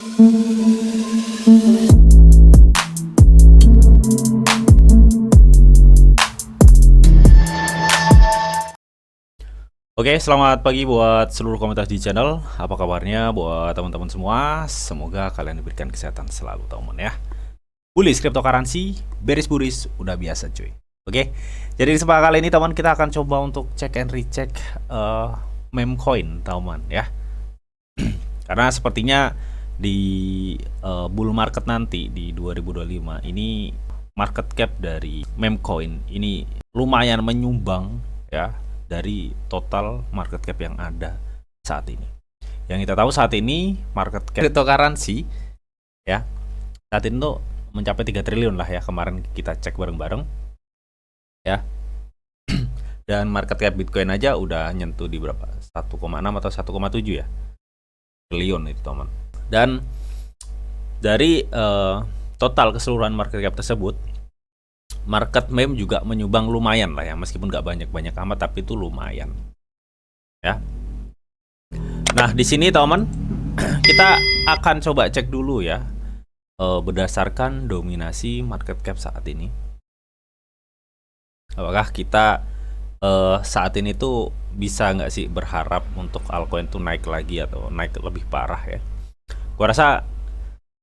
Oke, selamat pagi buat seluruh komunitas di channel. Apa kabarnya buat teman-teman semua? Semoga kalian diberikan kesehatan selalu, teman ya. Bullish cryptocurrency, bearish bullish, udah biasa cuy. Oke, jadi di kesempatan kali ini teman kita akan coba untuk cek and recheck meme coin, teman ya. Karena sepertinya di bull market nanti di 2025 ini market cap dari meme coin ini lumayan menyumbang ya dari total market cap yang ada saat ini. Yang kita tahu saat ini market cap cryptocurrency ya saat ini tuh mencapai 3 triliun lah ya, kemarin kita cek bareng-bareng ya. Dan market cap Bitcoin aja udah nyentuh di berapa? 1,6 atau 1,7 ya triliun itu teman. Dan dari total keseluruhan market cap tersebut, market meme juga menyumbang lumayan lah ya, meskipun nggak banyak-banyak amat tapi itu lumayan ya. Nah di sini teman kita akan coba cek dulu ya berdasarkan dominasi market cap saat ini, apakah kita saat ini tuh bisa nggak sih berharap untuk altcoin tuh naik lagi atau naik lebih parah ya. Gua rasa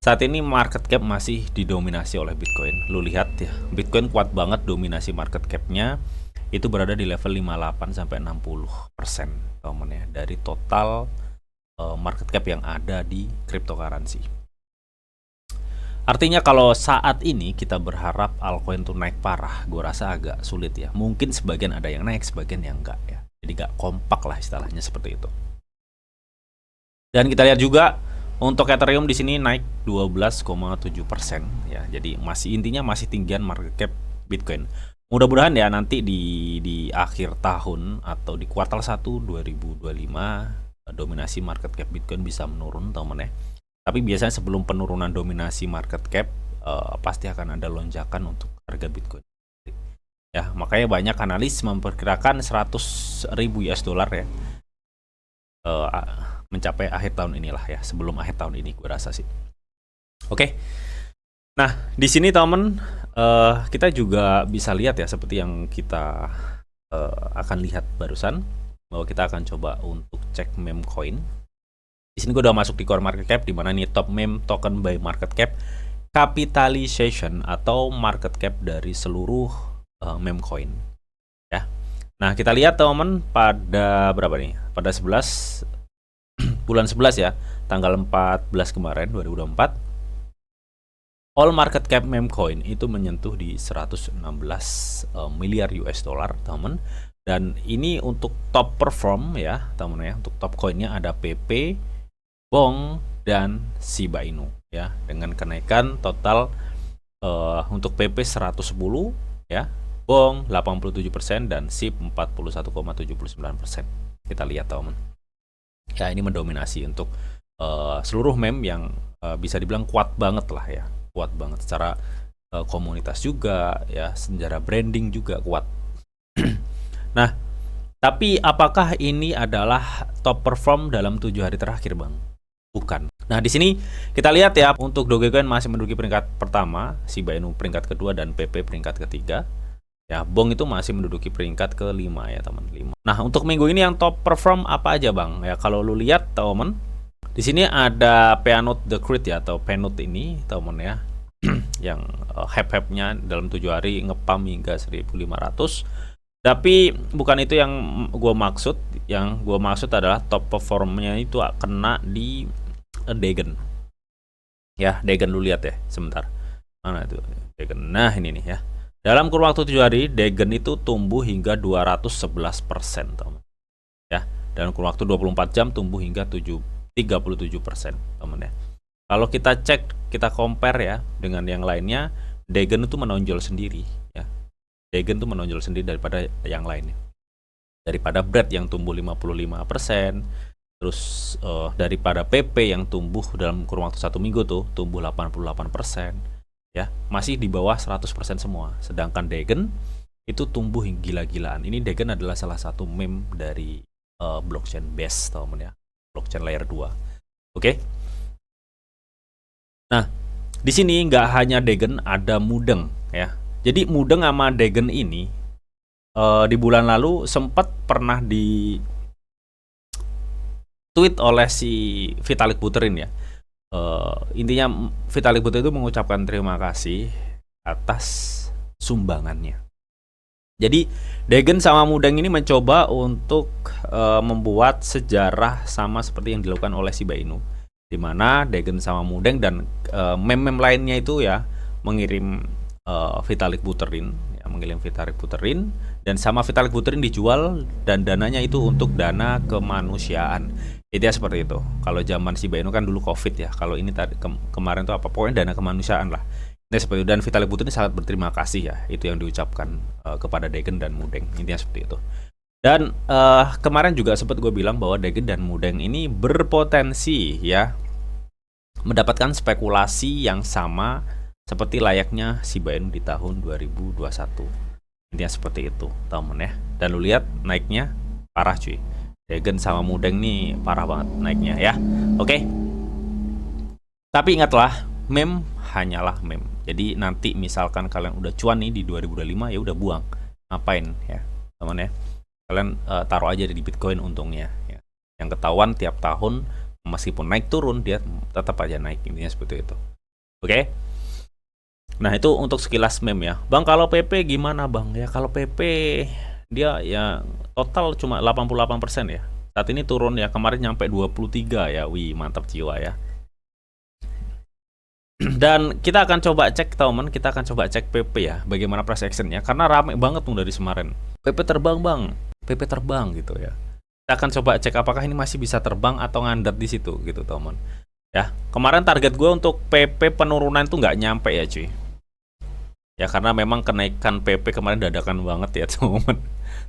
saat ini market cap masih didominasi oleh Bitcoin. Lu lihat ya, Bitcoin kuat banget, dominasi market cap-nya itu berada di level 58 sampai 60% teman ya dari total market cap yang ada di cryptocurrency. Artinya kalau saat ini kita berharap altcoin tuh naik parah, gue rasa agak sulit ya. Mungkin sebagian ada yang naik, sebagian yang enggak ya. Jadi gak kompak lah istilahnya seperti itu. Dan kita lihat juga untuk Ethereum di sini naik 12,7% ya. Jadi masih intinya masih tinggian market cap Bitcoin. Mudah-mudahan ya nanti di akhir tahun atau di kuartal 1 2025 dominasi market cap Bitcoin bisa menurun teman ya. Tapi biasanya sebelum penurunan dominasi market cap pasti akan ada lonjakan untuk harga Bitcoin. Ya, makanya banyak analis memperkirakan 100.000 US dollar ya. Mencapai akhir tahun inilah ya, sebelum akhir tahun ini gue rasa sih. Oke. Nah, di sini teman kita juga bisa lihat ya seperti yang kita akan lihat barusan, bahwa kita akan coba untuk cek meme coin. Di sini gue udah masuk di core market cap, di mana nih top meme token by market cap capitalization atau market cap dari seluruh meme coin ya. Nah, kita lihat teman pada berapa nih? Pada 11 bulan 11 ya, tanggal 14 kemarin 2024. All market cap meme coin itu menyentuh di 116 miliar US dollar, teman. Dan ini untuk top perform ya, teman ya. Untuk top coinnya ada PP, Bong, dan Shiba Inu ya, dengan kenaikan total untuk PP 110 ya, Bong 87% dan SIP 41,79%. Kita lihat teman ya, ini mendominasi untuk seluruh meme yang bisa dibilang kuat banget lah ya, kuat banget secara komunitas juga ya, secara branding juga kuat. Nah, tapi apakah ini adalah top perform dalam 7 hari terakhir bang? Bukan. Nah, di sini kita lihat ya, untuk Dogecoin masih menduduki peringkat pertama, Shiba Inu peringkat kedua, dan PP peringkat ketiga. Ya, Bong itu masih menduduki peringkat kelima ya, teman. 5. Nah, untuk minggu ini yang top perform apa aja, Bang? Ya, kalau lu lihat, teman, di sini ada Peanut the Crit ya, atau Peanut ini, teman ya. Yang hype-hype-nya dalam 7 hari ngepam hingga 1.500. Tapi bukan itu yang gue maksud. Yang gue maksud adalah top performnya itu kena di Degen ya. Degen lu lihat ya sebentar, mana itu Degen. Nah ini nih ya, dalam kurun waktu 7 hari Degen itu tumbuh hingga 211% teman ya. Dalam kurun waktu 24 jam tumbuh hingga 37% teman ya. Kalau kita cek, kita compare ya dengan yang lainnya, Degen itu menonjol sendiri ya. Degen itu menonjol sendiri daripada yang lainnya, daripada Bread yang tumbuh 55%, terus daripada PP yang tumbuh dalam kurun waktu 1 minggu tuh tumbuh 88% ya, masih di bawah 100% semua. Sedangkan Degen itu tumbuh gila-gilaan. Ini Degen adalah salah satu meme dari blockchain base teman ya, blockchain layer 2. Oke. Nah, di sini nggak hanya Degen, ada Mudeng ya. Jadi Mudeng sama Degen ini di bulan lalu sempat pernah di tweet oleh si Vitalik Buterin ya. Intinya Vitalik Buterin itu mengucapkan terima kasih atas sumbangannya. Jadi Degen sama Mudeng ini mencoba untuk membuat sejarah sama seperti yang dilakukan oleh si Bainu, di mana Degen sama Mudeng dan meme-meme lainnya itu ya mengirim Vitalik Buterin, ya, mengirim Vitalik Buterin, dan sama Vitalik Buterin dijual dan dananya itu untuk dana kemanusiaan. Itu ya seperti itu. Kalau zaman si Bainu kan dulu COVID ya. Kalau ini tadi kemarin tuh apa? Pokoknya dana kemanusiaan lah. Nah, seperti itu. Dan Vitalik Buterin sangat berterima kasih ya. Itu yang diucapkan kepada Degen dan Mudeng. Intinya seperti itu. Dan kemarin juga sempat gue bilang bahwa Degen dan Mudeng ini berpotensi ya mendapatkan spekulasi yang sama seperti layaknya si Bainu di tahun 2021. Intinya seperti itu, temen ya. Dan lu lihat naiknya parah cuy. Degen sama Mudeng nih parah banget naiknya ya. Oke. Tapi ingatlah, meme hanyalah meme. Jadi nanti misalkan kalian udah cuan nih di 2025 ya udah buang. Ngapain ya, teman ya? Kalian taruh aja di Bitcoin untungnya ya. Yang ketahuan tiap tahun meskipun naik turun dia tetap aja naik, intinya seperti itu. Oke. Nah, itu untuk sekilas meme ya. Bang, kalau PP gimana, Bang? Ya kalau PP dia ya total cuma 88% ya. Saat ini turun ya, kemarin nyampe 23 ya. Wih, mantap jiwa ya. Dan kita akan coba cek teman, kita akan coba cek PP ya, bagaimana price actionnya, karena rame banget tuh dari kemarin. PP terbang bang, PP terbang gitu ya. Kita akan coba cek apakah ini masih bisa terbang atau ngandat di situ gitu teman. Ya, kemarin target gue untuk PP penurunan tuh nggak nyampe ya cuy. Ya karena memang kenaikan PP kemarin dadakan banget ya teman.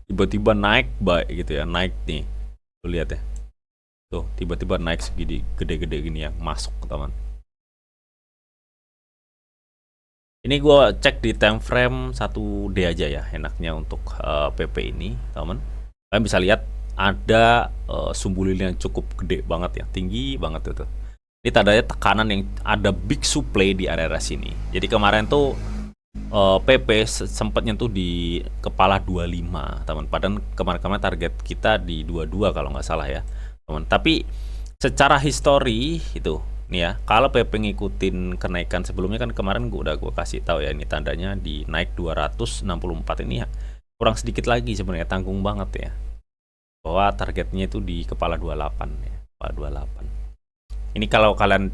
Tiba-tiba naik baik gitu ya, naik nih. Tuh lihat ya. Tuh, tiba-tiba naik segini gede-gede gini ya, masuk teman. Ini gue cek di time frame 1D aja ya, enaknya untuk PP ini, teman. Kalian bisa lihat ada sumbu lilin yang cukup gede banget ya, tinggi banget itu. Ini tandanya tekanan yang ada big supply di area sini. Jadi kemarin tuh PP sempat nyentuh di kepala 25, teman. Padahal kemarin-kemarin target kita di 22 kalau nggak salah ya, teman. Tapi secara histori itu nih ya, kalau PP ngikutin kenaikan sebelumnya kan kemarin gue kasih tahu ya, ini tandanya di naik 264 ini ya, kurang sedikit lagi sebenarnya, tanggung banget ya. Bahwa targetnya itu di kepala 28 ya, kepala 28. Ini kalau kalian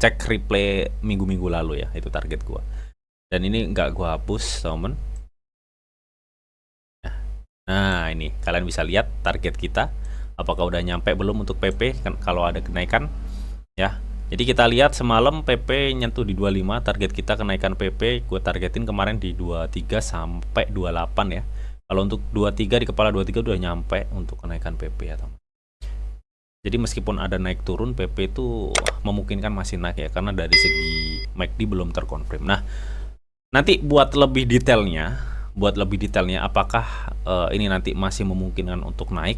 cek replay minggu-minggu lalu ya, itu target gua. Dan ini nggak gua hapus, teman. Nah, ini kalian bisa lihat target kita apakah udah nyampe belum untuk PP kan, kalau ada kenaikan ya. Jadi kita lihat semalam PP nyentuh di 25, target kita kenaikan PP gue targetin kemarin di 23 sampai 28 ya. Kalau untuk 23 di kepala 23 udah nyampe untuk kenaikan PP ya teman. Jadi meskipun ada naik turun, PP itu memungkinkan masih naik ya, karena dari segi MACD belum terkonfirm. Nah, nanti buat lebih detailnya apakah ini nanti masih memungkinkan untuk naik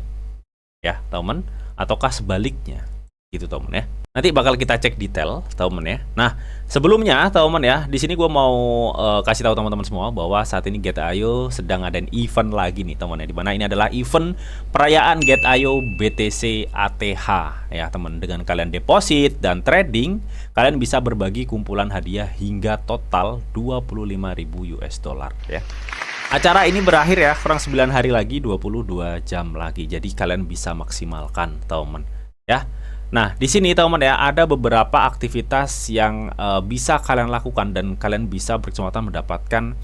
ya teman, ataukah sebaliknya gitu teman ya. Nanti bakal kita cek detail teman ya. Nah, sebelumnya teman ya, di sini gue mau kasih tahu teman-teman semua bahwa saat ini Get.io sedang ada event lagi nih teman ya, dimana ini adalah event perayaan Get.io BTC ATH ya teman. Dengan kalian deposit dan trading, kalian bisa berbagi kumpulan hadiah hingga total 25.000 US dollar ya. Acara ini berakhir ya, kurang 9 hari lagi, 22 jam lagi. Jadi kalian bisa maksimalkan teman ya. Nah, di sini teman ya, ada beberapa aktivitas yang bisa kalian lakukan dan kalian bisa berkesempatan mendapatkan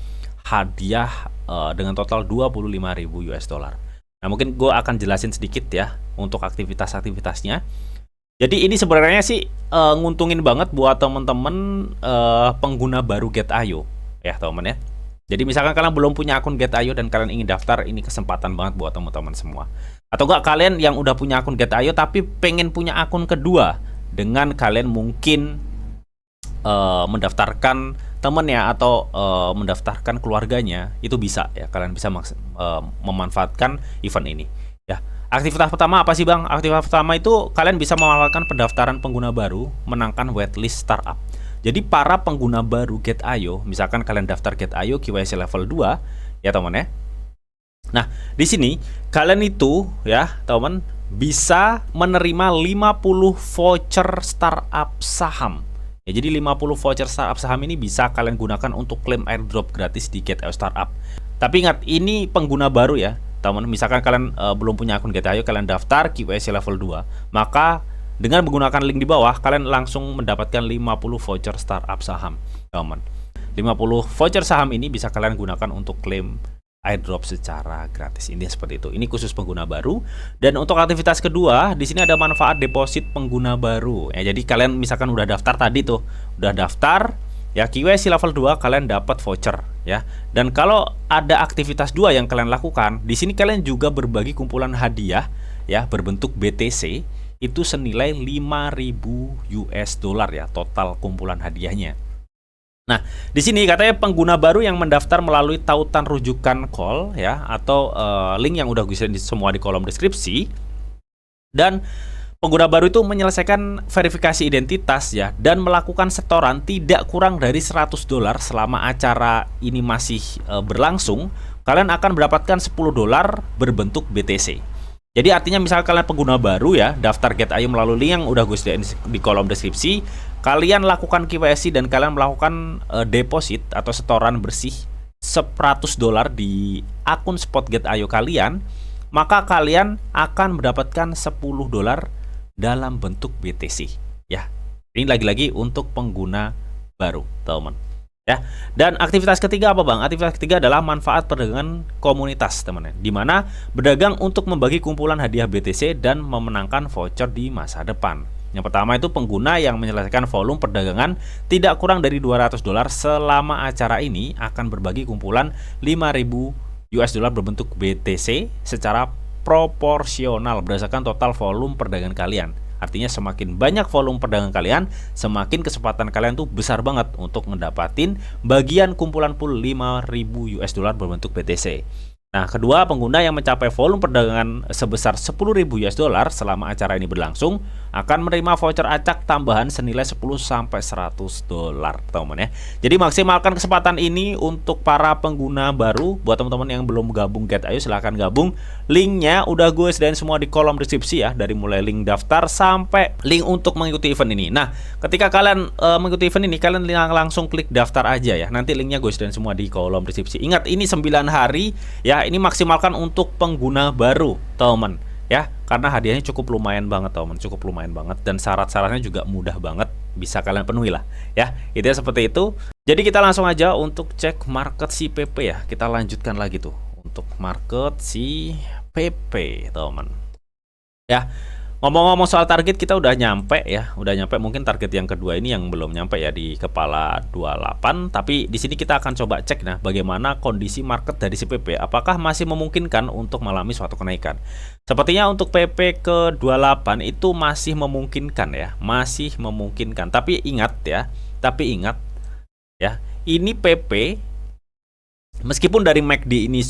hadiah dengan total 25.000 US dollar. Nah, mungkin gue akan jelasin sedikit ya untuk aktivitas-aktivitasnya. Jadi ini sebenarnya sih nguntungin banget buat teman-teman pengguna baru Get.io ya teman ya. Jadi misalkan kalian belum punya akun Get.io dan kalian ingin daftar, ini kesempatan banget buat teman-teman semua. Atau enggak kalian yang udah punya akun Get.io tapi pengen punya akun kedua, dengan kalian mungkin mendaftarkan temennya atau mendaftarkan keluarganya, itu bisa ya, kalian bisa memanfaatkan event ini ya. Aktivitas pertama apa sih Bang? Aktivitas pertama itu kalian bisa melakukan pendaftaran pengguna baru, menangkan waitlist startup. Jadi para pengguna baru Get.io, misalkan kalian daftar Get.io KYC level 2, ya teman ya. Nah, di sini kalian itu ya, teman, bisa menerima 50 voucher startup saham. Ya, jadi 50 voucher startup saham ini bisa kalian gunakan untuk klaim airdrop gratis di Get.io Startup. Tapi ingat, ini pengguna baru ya, teman. Misalkan kalian belum punya akun Get.io, kalian daftar KYC level 2, maka dengan menggunakan link di bawah, kalian langsung mendapatkan 50 voucher startup saham, teman. 50 voucher saham ini bisa kalian gunakan untuk klaim airdrop secara gratis. Ini seperti itu. Ini khusus pengguna baru. Dan untuk aktivitas kedua, di sini ada manfaat deposit pengguna baru. Ya, jadi kalian misalkan udah daftar tadi tuh, udah daftar, ya KYC level 2 kalian dapat voucher ya. Dan kalau ada aktivitas 2 yang kalian lakukan, di sini kalian juga berbagi kumpulan hadiah ya berbentuk BTC itu senilai 5.000 US dollar ya total kumpulan hadiahnya. Nah, di sini katanya pengguna baru yang mendaftar melalui tautan rujukan call ya atau link yang udah gue share semua di kolom deskripsi. Dan pengguna baru itu menyelesaikan verifikasi identitas ya dan melakukan setoran tidak kurang dari 100 dolar selama acara ini masih berlangsung, kalian akan mendapatkan 10 dolar berbentuk BTC. Jadi artinya misalnya kalian pengguna baru ya, daftar Get.io melalui link yang udah gue sediain di kolom deskripsi, kalian lakukan KYC dan kalian melakukan deposit atau setoran bersih 100 dolar di akun spot Get.io kalian, maka kalian akan mendapatkan 10 dolar dalam bentuk BTC ya. Ini lagi-lagi untuk pengguna baru, teman. Ya. Dan aktivitas ketiga apa Bang? Aktivitas ketiga adalah manfaat perdagangan komunitas, teman-teman. Di mana berdagang untuk membagi kumpulan hadiah BTC dan memenangkan voucher di masa depan. Yang pertama itu pengguna yang menyelesaikan volume perdagangan tidak kurang dari 200 dolar selama acara ini akan berbagi kumpulan 5.000 US dollar berbentuk BTC secara proporsional berdasarkan total volume perdagangan kalian. Artinya semakin banyak volume perdagangan kalian, semakin kesempatan kalian tuh besar banget untuk ngedapatin bagian kumpulan pool 5.000 US dollar berbentuk BTC. Nah, kedua, pengguna yang mencapai volume perdagangan sebesar 10.000 US dollar selama acara ini berlangsung akan menerima voucher acak tambahan senilai 10 sampai 100 dolar, teman-teman ya. Jadi maksimalkan kesempatan ini untuk para pengguna baru. Buat teman-teman yang belum gabung Get.io, silahkan gabung. Linknya udah gue sediain semua di kolom deskripsi ya, dari mulai link daftar sampai link untuk mengikuti event ini. Nah, ketika kalian mengikuti event ini, kalian langsung klik daftar aja ya. Nanti linknya gue sediain semua di kolom deskripsi. Ingat, ini 9 hari ya. Ini maksimalkan untuk pengguna baru, teman ya, karena hadiahnya cukup lumayan banget, teman, cukup lumayan banget, dan syarat-syaratnya juga mudah banget, bisa kalian penuhi lah ya. Itu ya, seperti itu. Jadi kita langsung aja untuk cek market si PP ya. Kita lanjutkan lagi tuh untuk market si PP, teman ya. Ngomong-ngomong soal target, kita udah nyampe ya, udah nyampe. Mungkin target yang kedua ini yang belum nyampe ya, di kepala 28. Tapi di sini kita akan coba cek nah bagaimana kondisi market dari si PP. Apakah masih memungkinkan untuk mengalami suatu kenaikan? Sepertinya untuk PP ke 28 itu masih memungkinkan ya, masih memungkinkan. Tapi ingat ya, ini PP meskipun dari MACD ini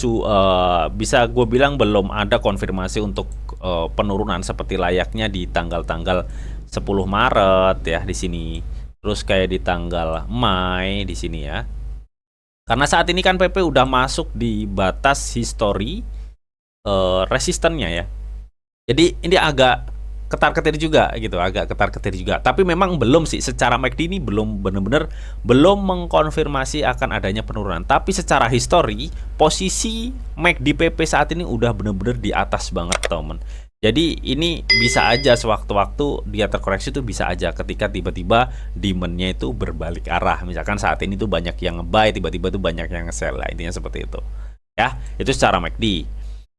bisa gue bilang belum ada konfirmasi untuk penurunan seperti layaknya di tanggal-tanggal 10 Maret ya di sini. Terus kayak di tanggal Mei di sini ya. Karena saat ini kan PP udah masuk di batas histori resistennya ya. Jadi ini agak ketar-ketir juga gitu, agak ketar-ketir juga. Tapi memang belum sih, secara MACD ini belum benar-benar belum mengkonfirmasi akan adanya penurunan. Tapi secara histori, posisi MACD PP saat ini udah benar-benar di atas banget, teman. Jadi ini bisa aja sewaktu-waktu dia terkoreksi tuh, bisa aja ketika tiba-tiba demand-nya itu berbalik arah. Misalkan saat ini tuh banyak yang nge-buy, tiba-tiba tuh banyak yang nge-sell. Nah, intinya seperti itu. Ya, itu secara MACD,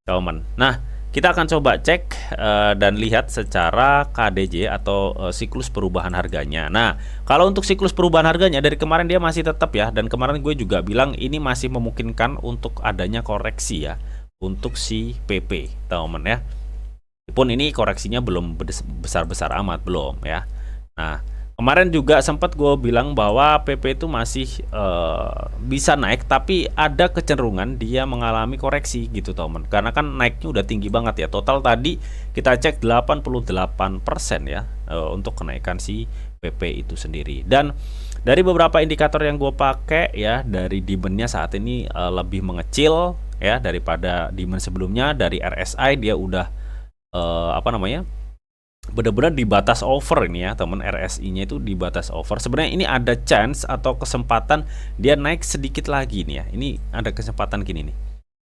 teman. Nah, kita akan coba cek dan lihat secara KDJ atau siklus perubahan harganya. Nah, kalau untuk siklus perubahan harganya dari kemarin dia masih tetap ya, dan kemarin gue juga bilang ini masih memungkinkan untuk adanya koreksi ya untuk si PP, teman ya. Meskipun ini koreksinya belum besar-besar amat, belum ya. Nah, Kemarin juga sempat gue bilang bahwa PP itu masih bisa naik, tapi ada kecenderungan dia mengalami koreksi gitu teman. Karena kan naiknya udah tinggi banget ya. Total tadi kita cek 88% ya untuk kenaikan si PP itu sendiri. Dan dari beberapa indikator yang gue pakai ya, dari demandnya saat ini lebih mengecil ya daripada demand sebelumnya. Dari RSI dia udah benar-benar di batas over ini ya teman. RSI-nya itu di batas over. Sebenarnya ini ada chance atau kesempatan dia naik sedikit lagi nih ya. Ini ada kesempatan gini nih.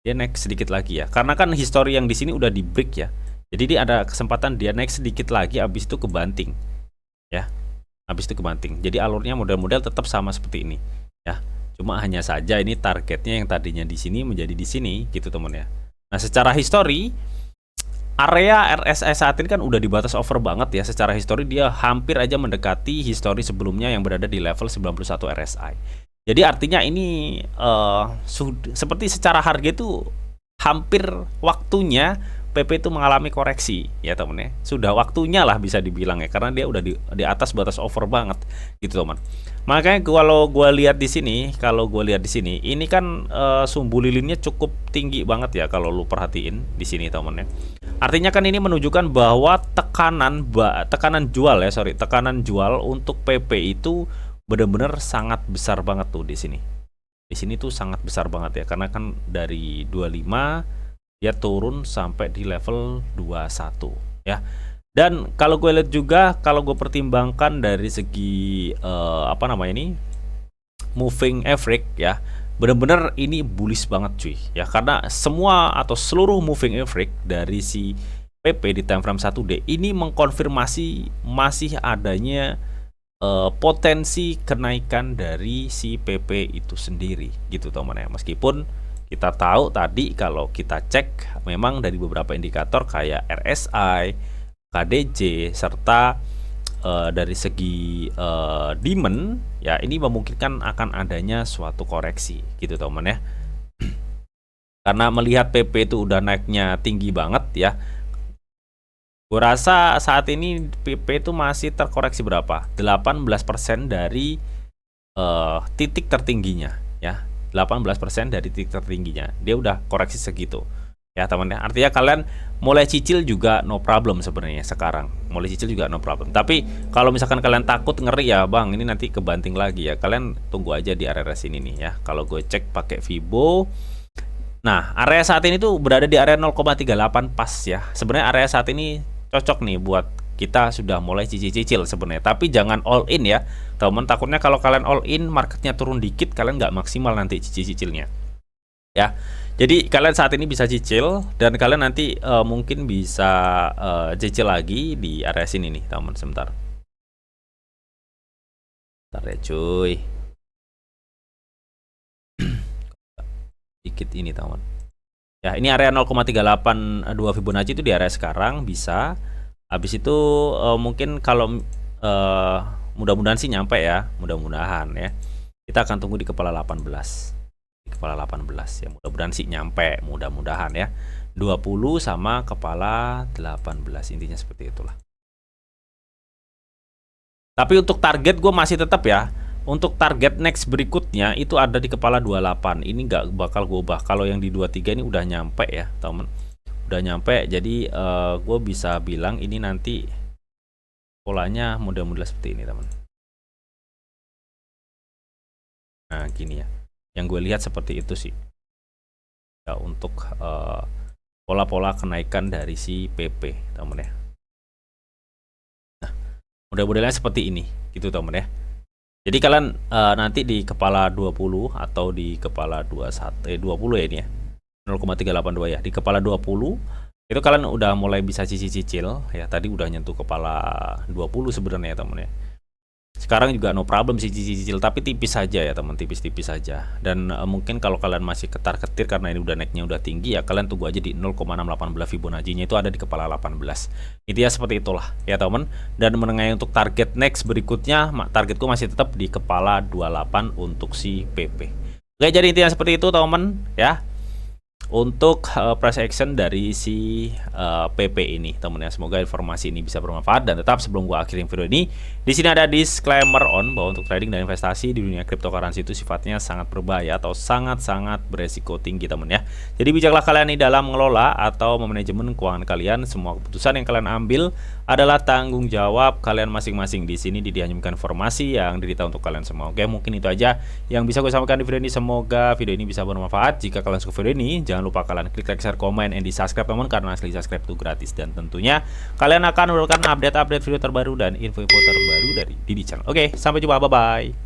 Dia naik sedikit lagi ya. Karena kan histori yang di sini udah di break ya. Jadi dia ada kesempatan dia naik sedikit lagi, habis itu kebanting. Ya. Habis itu kebanting. Jadi alurnya model-model tetap sama seperti ini ya. Cuma hanya saja ini targetnya yang tadinya di sini menjadi di sini gitu teman ya. Nah, secara histori area RSI saat ini kan udah di batas over banget ya. Secara histori dia hampir aja mendekati histori sebelumnya yang berada di level 91 RSI. Jadi artinya ini seperti secara harga itu hampir waktunya PP itu mengalami koreksi ya teman ya. Sudah waktunya lah bisa dibilang ya, karena dia udah di atas batas over banget gitu teman. Makanya kalau gue lihat di sini, ini kan sumbu lilinnya cukup tinggi banget ya kalau lu perhatiin di sini teman ya. Artinya kan ini menunjukkan bahwa tekanan jual untuk PP itu benar-benar sangat besar banget tuh di sini. Di sini tuh sangat besar banget ya, karena kan dari 25 dia turun sampai di level 21 ya. Dan kalau gue lihat juga, kalau gue pertimbangkan dari segi moving average ya, bener-bener ini bullish banget cuy ya, karena semua atau seluruh moving average dari si PP di time frame 1D ini mengkonfirmasi masih adanya potensi kenaikan dari si PP itu sendiri gitu teman ya. Meskipun kita tahu tadi kalau kita cek memang dari beberapa indikator kayak RSI, KDJ serta dari segi demand ya, ini memungkinkan akan adanya suatu koreksi gitu teman ya. Karena melihat PP itu udah naiknya tinggi banget ya, gue rasa saat ini PP itu masih terkoreksi berapa? 18% dari titik tertingginya ya. 18% dari titik tertingginya dia udah koreksi segitu ya teman-teman. Artinya kalian mulai cicil juga no problem sebenarnya sekarang. Mulai cicil juga no problem. Tapi kalau misalkan kalian takut ngeri ya bang, ini nanti kebanting lagi ya, kalian tunggu aja di area sini nih ya. Kalau gue cek pakai Fibo, nah area saat ini tuh berada di area 0,38 pas ya. Sebenarnya area saat ini cocok nih buat kita sudah mulai cicil-cicil sebenarnya, tapi jangan all in ya teman. Takutnya kalau kalian all in marketnya turun dikit, kalian nggak maksimal nanti cicil-cicilnya ya. Jadi kalian saat ini bisa cicil, dan kalian nanti mungkin bisa cicil lagi di area sini nih teman. Sebentar ya cuy, dikit ini teman ya. Ini area 0,382 Fibonacci itu di area sekarang bisa. Habis itu mungkin kalau mudah-mudahan sih nyampe ya, mudah-mudahan ya. Kita akan tunggu di kepala 18. Di kepala 18 ya, mudah-mudahan sih nyampe, mudah-mudahan ya. 20 sama kepala 18, intinya seperti itulah. Tapi untuk target gue masih tetap ya. Untuk target next berikutnya itu ada di kepala 28. Ini nggak bakal gue ubah. Kalau yang di 23 ini udah nyampe ya teman, udah nyampe. Jadi gue bisa bilang ini nanti polanya mudah-mudahan seperti ini teman. Nah gini ya, yang gue lihat seperti itu sih ya untuk pola-pola kenaikan dari si PP teman ya. Nah mudah-mudahan seperti ini gitu teman ya. Jadi kalian nanti di kepala 20 atau di kepala 20 ya ini ya, 0,382 ya, di kepala 20 itu kalian udah mulai bisa cicil-cicil ya. Tadi udah nyentuh kepala 20 sebenarnya ya teman ya. Sekarang juga no problem sih cicil-cicil, tapi tipis saja ya teman, tipis-tipis saja. Dan mungkin kalau kalian masih ketar-ketir karena ini udah naiknya udah tinggi ya, kalian tunggu aja di 0,618 Fibonacci-nya itu ada di kepala 18. Intinya seperti itulah ya teman. Dan mengenai untuk target next berikutnya, targetku masih tetap di kepala 28 untuk si PP. Oke, jadi intinya seperti itu teman ya. untuk price action dari si PP ini, temen ya. Semoga informasi ini bisa bermanfaat, dan tetap sebelum gua akhirin video ini, di sini ada disclaimer on bahwa untuk trading dan investasi di dunia cryptocurrency itu sifatnya sangat berbahaya atau sangat-sangat beresiko tinggi, temen ya. Jadi bijaklah kalian di dalam mengelola atau memanajemen keuangan kalian. Semua keputusan yang kalian ambil adalah tanggung jawab kalian masing-masing. Di sini dianjurkan informasi yang dirita untuk kalian semua. Oke, mungkin itu aja yang bisa gue sampaikan di video ini. Semoga video ini bisa bermanfaat. Jika kalian suka video ini, jangan lupa kalian klik like, share, komen, and di subscribe, teman, karena asli subscribe itu gratis, dan tentunya kalian akan mendapatkan update-update video terbaru dan info-info terbaru dari Didi Channel. Oke, sampai jumpa, bye bye.